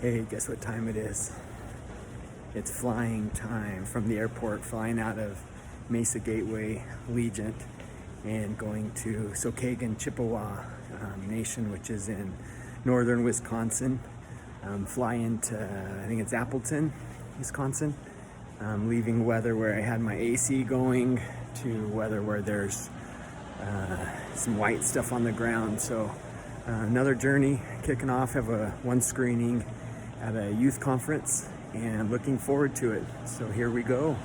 Hey, guess what time it is? It's flying time from the airport, flying out of Mesa Gateway, Legent, and going to Sokaogon, Chippewa Nation, which is in northern Wisconsin. Fly into, I think it's Appleton, Wisconsin. Leaving weather where I had my AC going to weather where there's some white stuff on the ground. So another journey kicking off. Have one screening at a youth conference and looking forward to it. So here we go.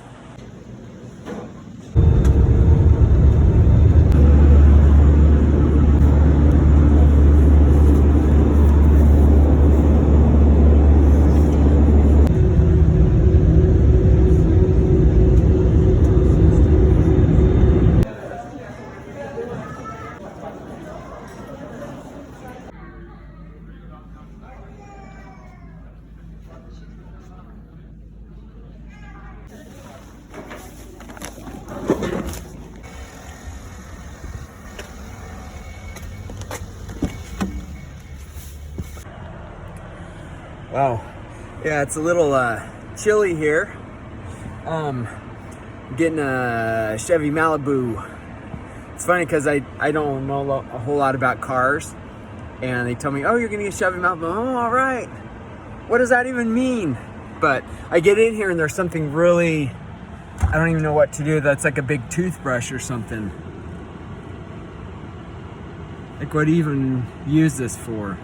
Wow, yeah, it's a little chilly here. Getting a Chevy Malibu. It's funny because I don't know a whole lot about cars, and they tell me, oh, you're gonna get a Chevy Malibu. Oh, all right. What does that even mean? But I get in here and there's something really, I don't even know what to do. That's like a big toothbrush or something. Like, what do you even use this for?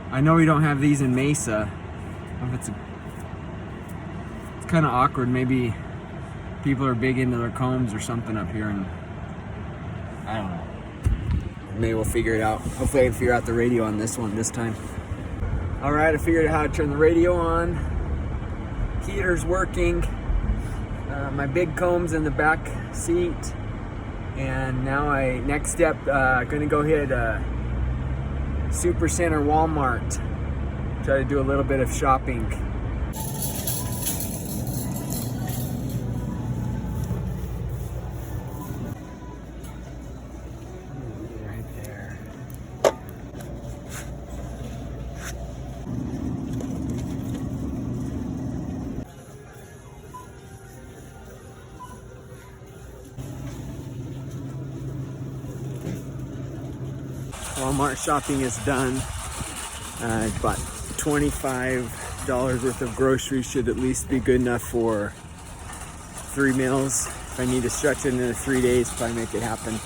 I know we don't have these in Mesa. It's kind of awkward. Maybe people are big into their combs or something up here, and I don't know. Maybe we'll figure it out. Hopefully I can figure out the radio on this one this time. All right, I figured out how to turn the radio on. Heater's working. My big comb's in the back seat. And now next step, gonna go hit Super Center, Walmart. Try to do a little bit of shopping. Right there. Walmart shopping is done. I bought $25 worth of groceries. Should at least be good enough for 3 meals. If I need to stretch it into 3 days, probably make it happen.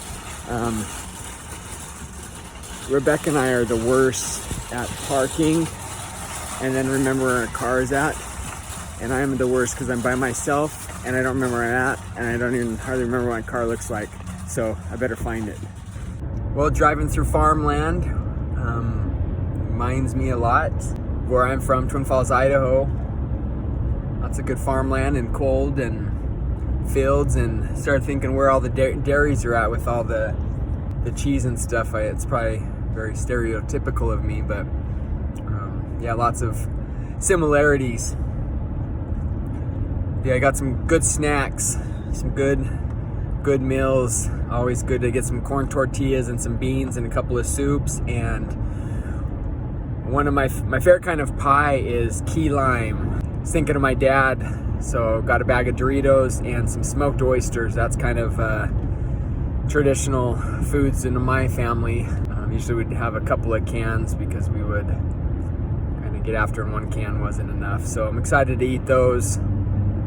Rebecca and I are the worst at parking and then remember where our car is at. And I am the worst because I'm by myself and I don't remember where I'm at, and I don't even hardly remember what my car looks like. So I better find it. Well, driving through farmland reminds me a lot where I'm from, Twin Falls, Idaho. Lots of good farmland and cold and fields, and started thinking where all the dairies are at with all the cheese and stuff. It's probably very stereotypical of me, but yeah, lots of similarities. Yeah, I got some good snacks, some good meals. Always good to get some corn tortillas and some beans and a couple of soups. And one of my favorite kind of pie is key lime. I was thinking of my dad, so got a bag of Doritos and some smoked oysters. That's kind of traditional foods in my family. Usually we'd have a couple of cans because we would kind of get after, and one can wasn't enough. So I'm excited to eat those,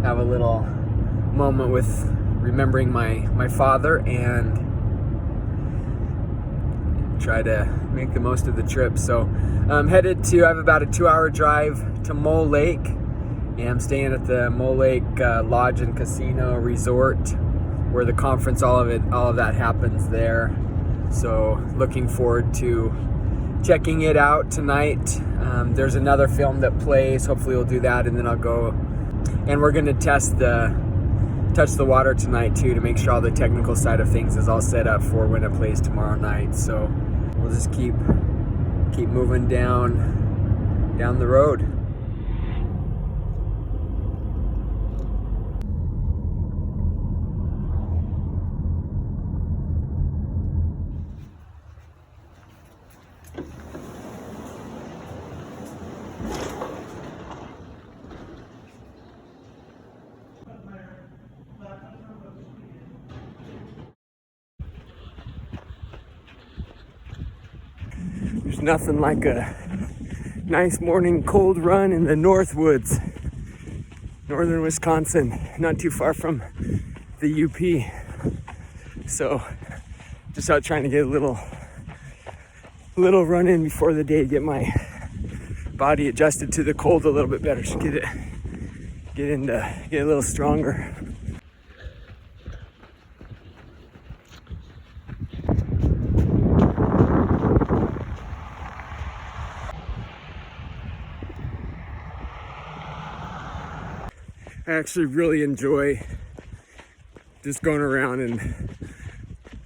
have a little moment with remembering my father, and try to make the most of the trip. So I'm headed to, I have about a 2-hour drive to Mole Lake, and I'm staying at the Mole Lake Lodge and Casino Resort, where the conference, all of that happens there. So looking forward to checking it out tonight. There's another film that plays. Hopefully we'll do that, and then I'll go, and we're gonna touch the water tonight too, to make sure all the technical side of things is all set up for when it plays tomorrow night. So we'll just keep moving down the road. There's nothing like a nice morning cold run in the North Woods, northern Wisconsin, not too far from the UP. So just out trying to get a little run in before the day, get my body adjusted to the cold a little bit better, so get a little stronger. I actually really enjoy just going around and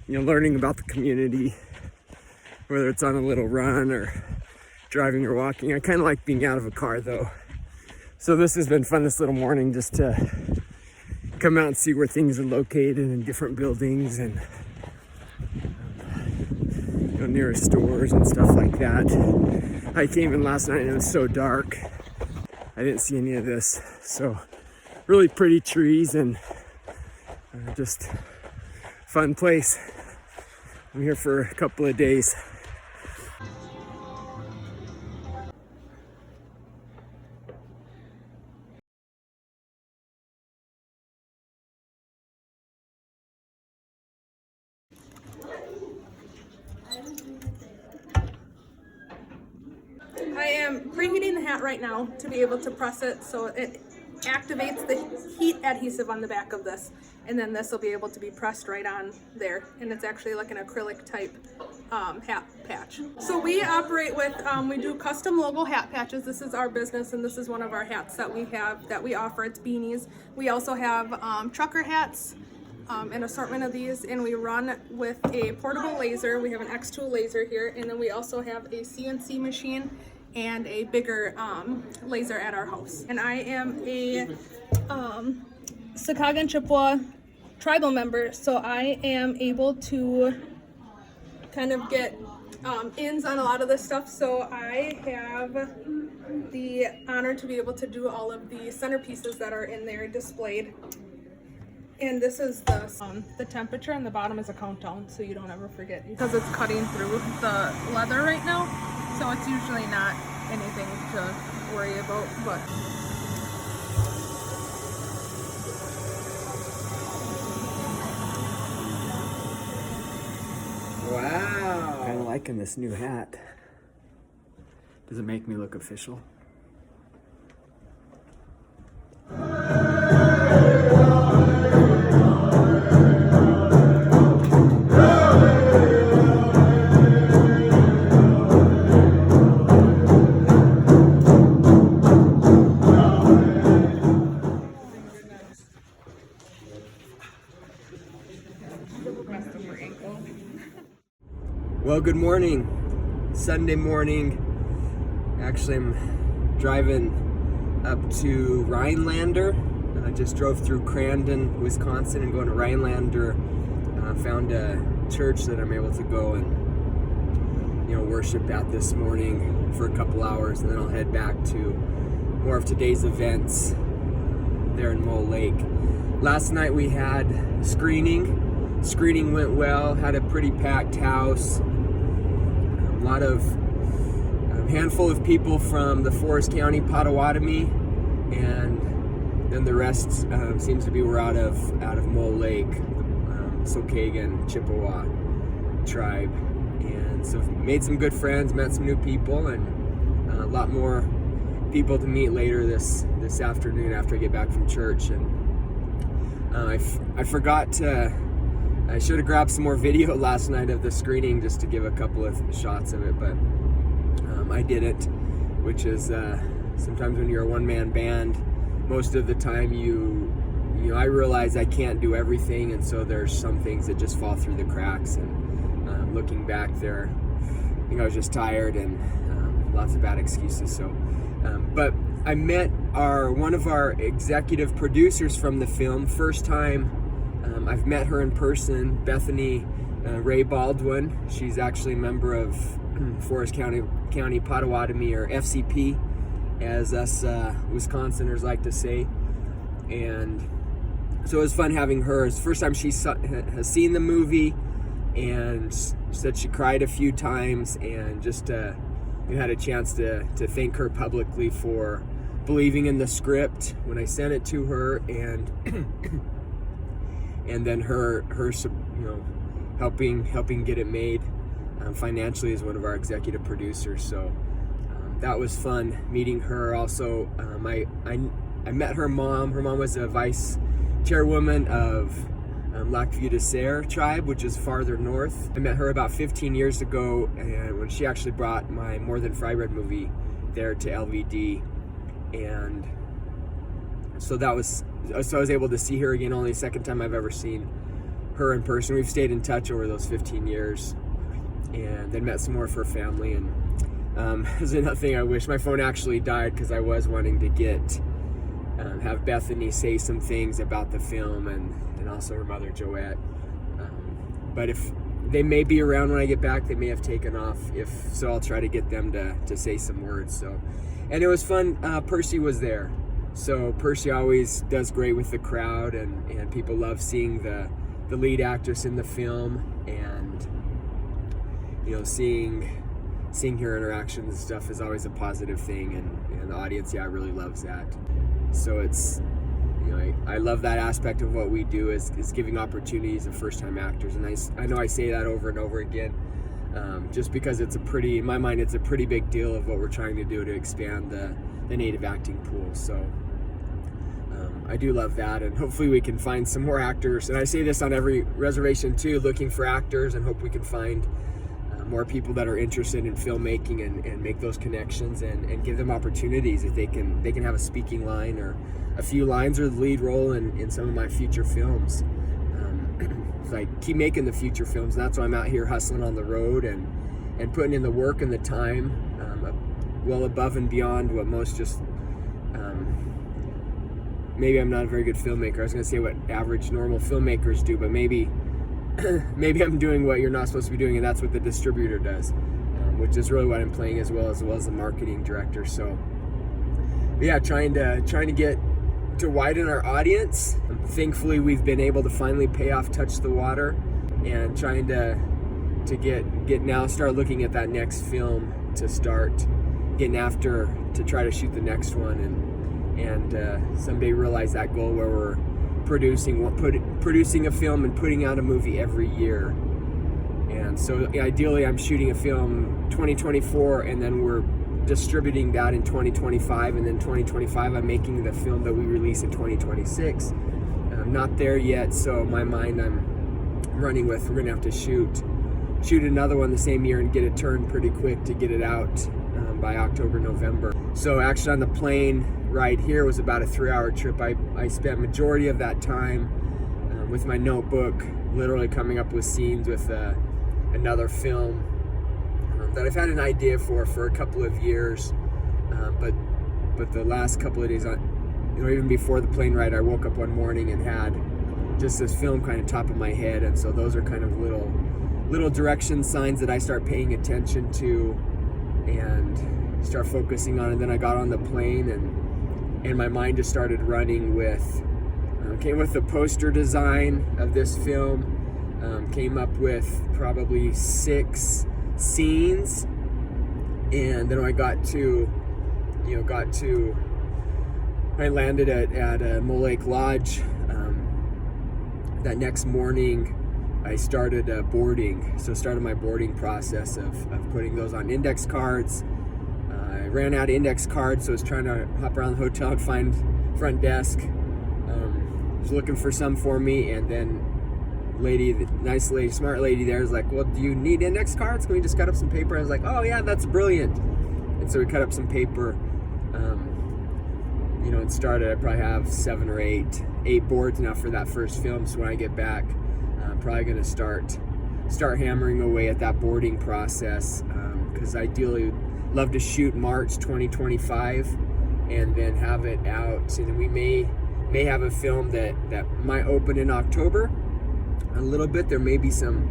learning about the community, whether it's on a little run or driving or walking. I kind of like being out of a car though. So this has been fun this little morning, just to come out and see where things are located in different buildings and near stores and stuff like that. I came in last night and it was so dark. I didn't see any of this. So really pretty trees and just fun place. I'm here for a couple of days. I am preheating the hat right now to be able to press it so it activates the heat adhesive on the back of this, and then this will be able to be pressed right on there, and it's actually like an acrylic type hat patch. So we operate with, we do custom logo hat patches. This is our business, and this is one of our hats that we have, that we offer. It's beanies. We also have trucker hats, an assortment of these, and we run with a portable laser. We have an X2 laser here, and then we also have a CNC machine and a bigger laser at our house. And I am a Sokaogon Chippewa tribal member, so I am able to kind of get ins on a lot of this stuff. So I have the honor to be able to do all of the centerpieces that are in there displayed. And this is the temperature, and the bottom is a countdown, so you don't ever forget, because it's cutting through the leather right now. So it's usually not anything to worry about, but wow. Kind of liking this new hat. Does it make me look official? Well, good morning. Sunday morning. Actually, I'm driving up to Rhinelander. I just drove through Crandon, Wisconsin, and going to Rhinelander. Found a church that I'm able to go and worship at this morning for a couple hours, and then I'll head back to more of today's events there in Mole Lake. Last night we had screening. Screening went well. Had a pretty packed house. A lot of handful of people from the Forest County Potawatomi, and then the rest seems to be we're out of Mole Lake, Sokaogon, Chippewa tribe, and so made some good friends, met some new people, and a lot more people to meet later this afternoon after I get back from church. And I forgot to. I should have grabbed some more video last night of the screening just to give a couple of shots of it, but I didn't, which is sometimes when you're a one-man band, most of the time I realize I can't do everything, and so there's some things that just fall through the cracks. And looking back there, I think I was just tired and lots of bad excuses. So, but I met one of our executive producers from the film, first time. I've met her in person, Bethany Ray Baldwin. She's actually a member of Forest County Potawatomi, or FCP, as us Wisconsiners like to say. And so it was fun having her. It's the first time she has seen the movie. and said she cried a few times, and just had a chance to thank her publicly for believing in the script when I sent it to her, and and then her helping get it made financially as one of our executive producers. So that was fun meeting her. Also, I met her mom. Her mom was a vice chairwoman of Lac Vieux de Serre tribe, which is farther north. I met her about 15 years ago, and when she actually brought my More Than Fry Bread movie there to LVD, and so I was able to see her again. Only the second time I've ever seen her in person. We've stayed in touch over those 15 years, and then met some more of her family. And there's another thing I wish. My phone actually died because I was wanting to have Bethany say some things about the film, and also her mother Joette. But if they may be around when I get back, they may have taken off. So I'll try to get them to say some words. So, and it was fun. Percy was there. So Percy always does great with the crowd, and people love seeing the lead actress in the film, and seeing her interactions and stuff is always a positive thing, and the audience really loves that. So it's I love that aspect of what we do is giving opportunities to first-time actors, and I know I say that over and over again, just because in my mind it's a pretty big deal of what we're trying to do to expand the native acting pool. So I do love that, and hopefully we can find some more actors. And I say this on every reservation too, looking for actors, and hope we can find more people that are interested in filmmaking and make those connections and give them opportunities if they can have a speaking line or a few lines or the lead role in some of my future films. So I keep making the future films, and that's why I'm out here hustling on the road and putting in the work and the time, well above and beyond what most just maybe I'm not a very good filmmaker. I was going to say what average normal filmmakers do, but maybe I'm doing what you're not supposed to be doing, and that's what the distributor does, which is really what I'm playing as well as the marketing director. So yeah, trying to get to widen our audience. Thankfully, we've been able to finally pay off Touch the Water, and trying to start looking at that next film to start getting after to try to shoot the next one, and someday realize that goal where we're producing a film and putting out a movie every year. And so ideally I'm shooting a film 2024, and then we're distributing that in 2025, and then 2025 I'm making the film that we release in 2026. I'm not there yet, so in my mind I'm running with we're gonna have to shoot another one the same year and get it turned pretty quick to get it out by October, November. So actually on the plane ride here was about a 3-hour trip. I spent majority of that time with my notebook, literally coming up with scenes with another film that I've had an idea for a couple of years, but the last couple of days, even before the plane ride, I woke up one morning and had just this film kind of top of my head, and so those are kind of little direction signs that I start paying attention to and start focusing on. And then I got on the plane, and my mind just started running with came with the poster design of this film, came up with probably 6 scenes, and then I landed at Mole Lake Lodge. That next morning I started started my boarding process of putting those on index cards. I ran out of index cards, so I was trying to hop around the hotel and find front desk. Was looking for some for me, and then nice lady, smart lady there was like, well, do you need index cards? Can we just cut up some paper? I was like, oh yeah, that's brilliant. And so we cut up some paper, and started. I probably have 7 or 8 boards now for that first film. So when I get back, I'm probably going to start hammering away at that boarding process, because ideally love to shoot March 2025 and then have it out. And we may have a film that might open in October a little bit. There may be some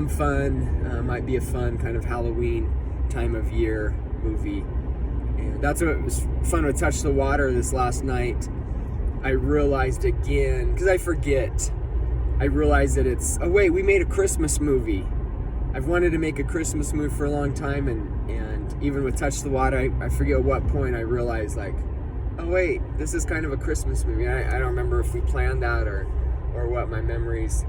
fun, might be a fun kind of Halloween time of year movie. And that's what was fun with Touch the Water this last night. I realized again, because I forget I realized that it's, oh wait, we made a Christmas movie. I've wanted to make a Christmas movie for a long time, and even with Touch the Water, I forget at what point I realized, like, oh wait, this is kind of a Christmas movie. I don't remember if we planned that or what. My memories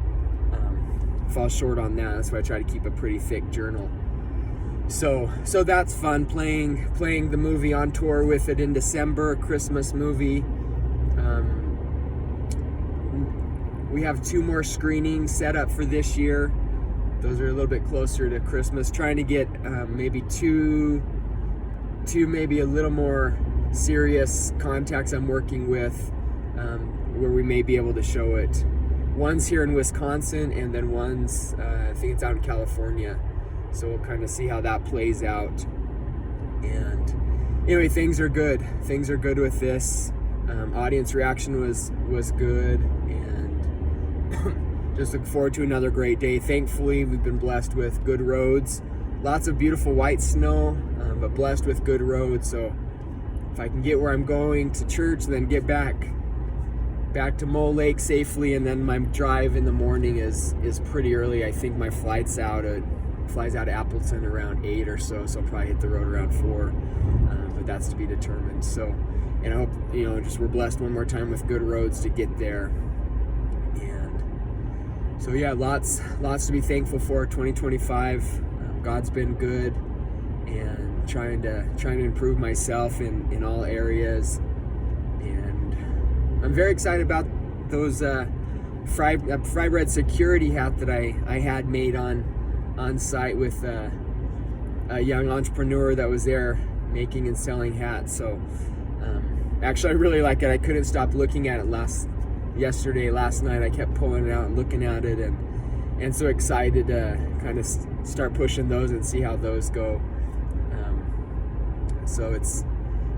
fall short on that. That's why I try to keep a pretty thick journal. So that's fun, playing the movie, on tour with it in December, Christmas movie. We have 2 more screenings set up for this year. Those are a little bit closer to Christmas. Trying to get maybe two maybe a little more serious contacts I'm working with, where we may be able to show it. One's here in Wisconsin, and then one's I think it's out in California. So we'll kind of see how that plays out. And anyway, things are good. Things are good with this. Audience reaction was good, and just look forward to another great day. Thankfully, we've been blessed with good roads, lots of beautiful white snow, but blessed with good roads. So if I can get where I'm going to church, then get back to Mole Lake safely, and then my drive in the morning is pretty early. I think my flies out at Appleton around 8 or so I'll probably hit the road around 4, but that's to be determined. So, and I hope, just we're blessed one more time with good roads to get there. And so yeah, lots to be thankful for. 2025, God's been good, and trying to improve myself in all areas. And I'm very excited about those fry bread security hat that I had made on site with a young entrepreneur that was there making and selling hats. So actually, I really like it. I couldn't stop looking at it last night. I kept pulling it out and looking at it, and so excited to kind of start pushing those and see how those go. So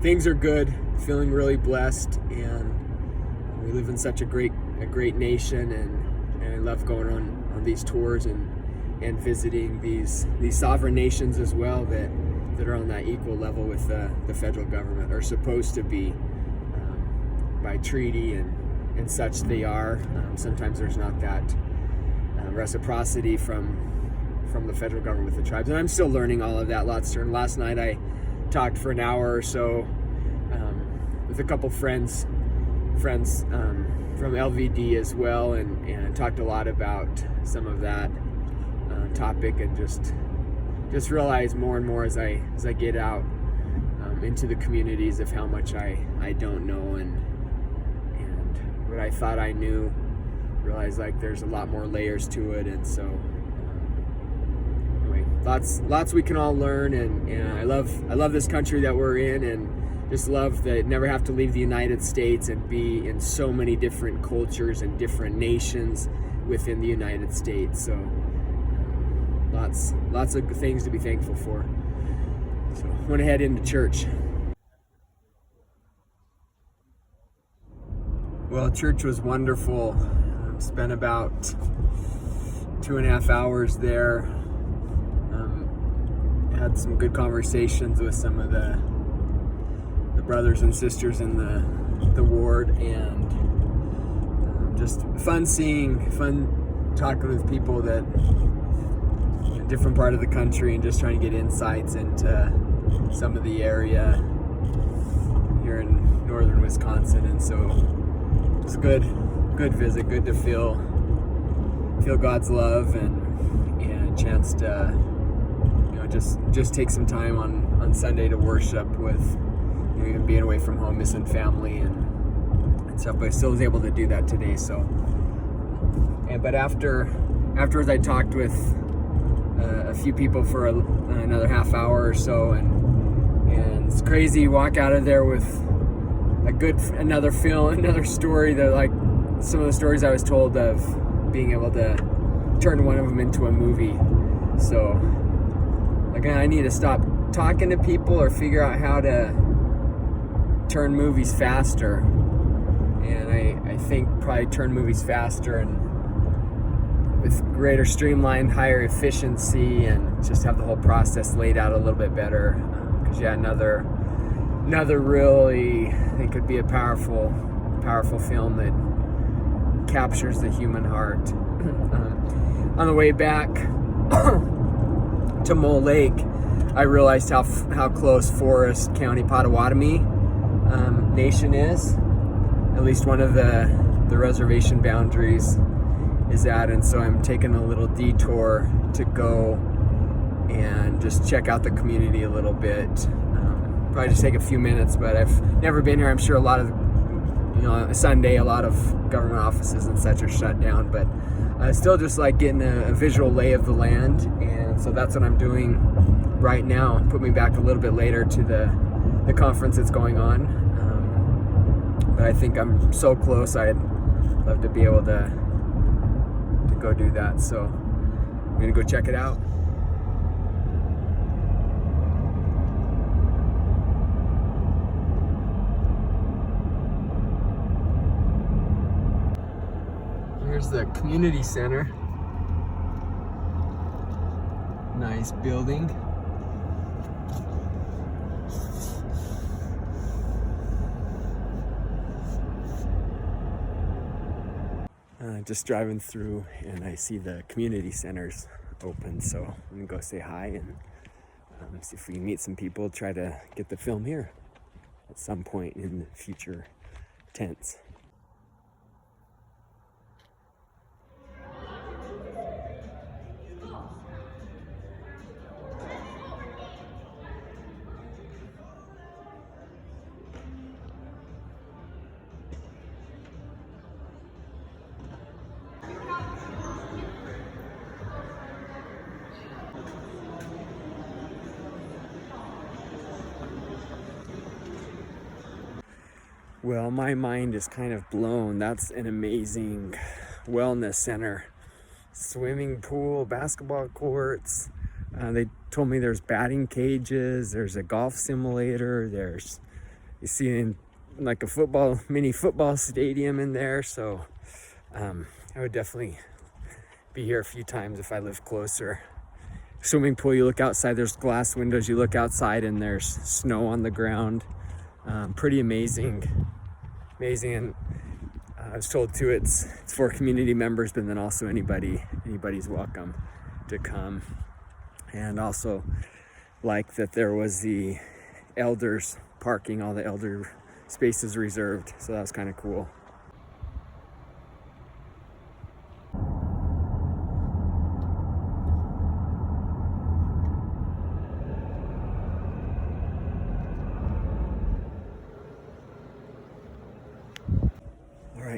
things are good, feeling really blessed, and we live in such a great nation, and I love going on these tours and visiting these sovereign nations as well that are on that equal level with the federal government, or supposed to be by treaty and such. They are. Sometimes there's not that reciprocity from the federal government with the tribes, and I'm still learning all of that. Lots to learn. Last night I talked for an hour or so with a couple friends from LVD as well, and talked a lot about some of that topic, and just realize more and more as I get out into the communities of how much I don't know, and what I thought I knew, realize like there's a lot more layers to it. And so anyway, lots we can all learn, and I love this country that we're in, and just love that never have to leave the United States and be in so many different cultures and different nations within the United States. So lots of things to be thankful for. So I want to head into church. Well, church was wonderful. Spent about 2.5 hours there. Had some good conversations with some of the brothers and sisters in the ward, and just fun talking with people that different part of the country, and just trying to get insights into some of the area here in northern Wisconsin. And so it's a good visit, good to feel God's love, and chance to just take some time on Sunday to worship with, even being away from home, missing family and stuff, but I still was able to do that today. So but afterwards I talked with a few people for another half hour or so, and it's crazy. You walk out of there with another story that, like, some of the stories I was told of, being able to turn one of them into a movie. So like, I need to stop talking to people or figure out how to turn movies faster, and I think probably turn movies faster and with greater streamlined, higher efficiency, and just have the whole process laid out a little bit better. Because another really, I think, could be a powerful film that captures the human heart. On the way back to Mole Lake, I realized how close Forest County Potawatomi Nation is. At least one of the reservation boundaries is at, and so I'm taking a little detour to go and just check out the community a little bit. Probably just take a few minutes, but I've never been here. I'm sure a lot of, Sunday, a lot of government offices and such are shut down, but still just like getting a visual lay of the land, and so that's what I'm doing right now. Put me back a little bit later to the conference that's going on, but I think I'm so close. I'd love to be able to go do that, so I'm gonna go check it out. Here's the community center. Nice building. Just driving through and I see the community centers open, so I'm gonna go say hi and see if we can meet some people, try to get the film here at some point in the future tense. Well, my mind is kind of blown. That's an amazing wellness center. Swimming pool, basketball courts. They told me there's batting cages, there's a golf simulator, you see in like a mini football stadium in there. So I would definitely be here a few times if I lived closer. Swimming pool, you look outside, there's glass windows, you look outside and there's snow on the ground. Pretty amazing. And I was told too, it's for community members, but then also anybody's welcome to come. And also like that there was the elders parking, all the elder spaces reserved, so that was kind of cool.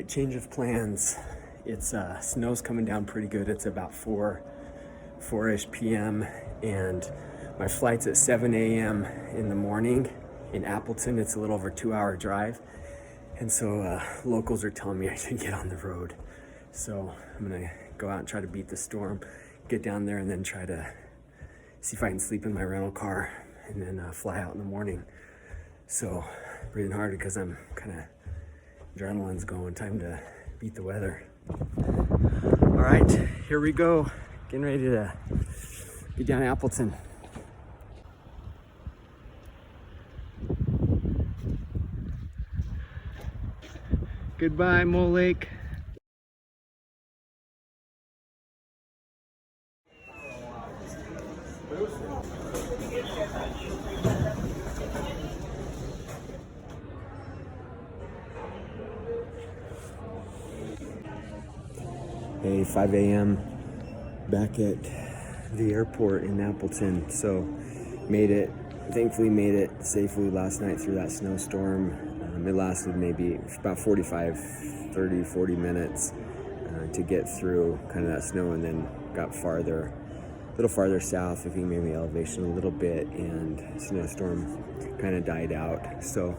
Change of plans. It's snow's coming down pretty good. It's about 4-ish p.m. and my flight's at 7 a.m. in the morning in Appleton. It's a little over 2-hour drive, and so locals are telling me I should get on the road. So I'm gonna go out and try to beat the storm, get down there, and then try to see if I can sleep in my rental car and then fly out in the morning. So breathing hard because I'm kind of adrenaline's going. Time to beat the weather. All right, here we go. Getting ready to be down Appleton. Goodbye, Mole Lake. Hey, 5 a.m. back at the airport in Appleton. So thankfully made it safely last night through that snowstorm. It lasted maybe about 40 minutes to get through kind of that snow, and then got a little farther south. I think maybe elevation a little bit, and snowstorm kind of died out. So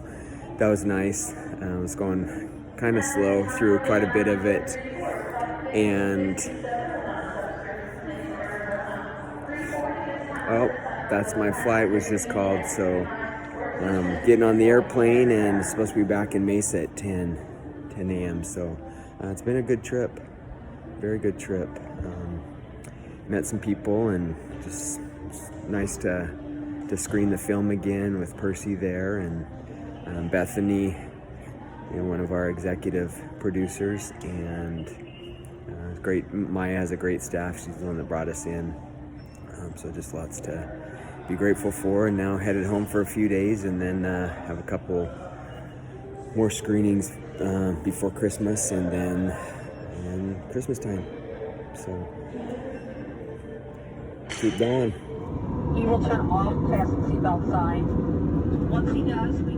that was nice. I was going kind of slow through quite a bit of it. And that's my flight was just called. So getting on the airplane and supposed to be back in Mesa at 10 a.m. So it's been a good trip, very good trip. Met some people, and just nice to screen the film again with Percy there, and Bethany one of our executive producers, and great. Maya has a great staff. She's the one that brought us in. So just lots to be grateful for, and now headed home for a few days, and then have a couple more screenings before Christmas, and then Christmas time. So keep going. He will turn off, fasten seatbelt sign. Once he does, we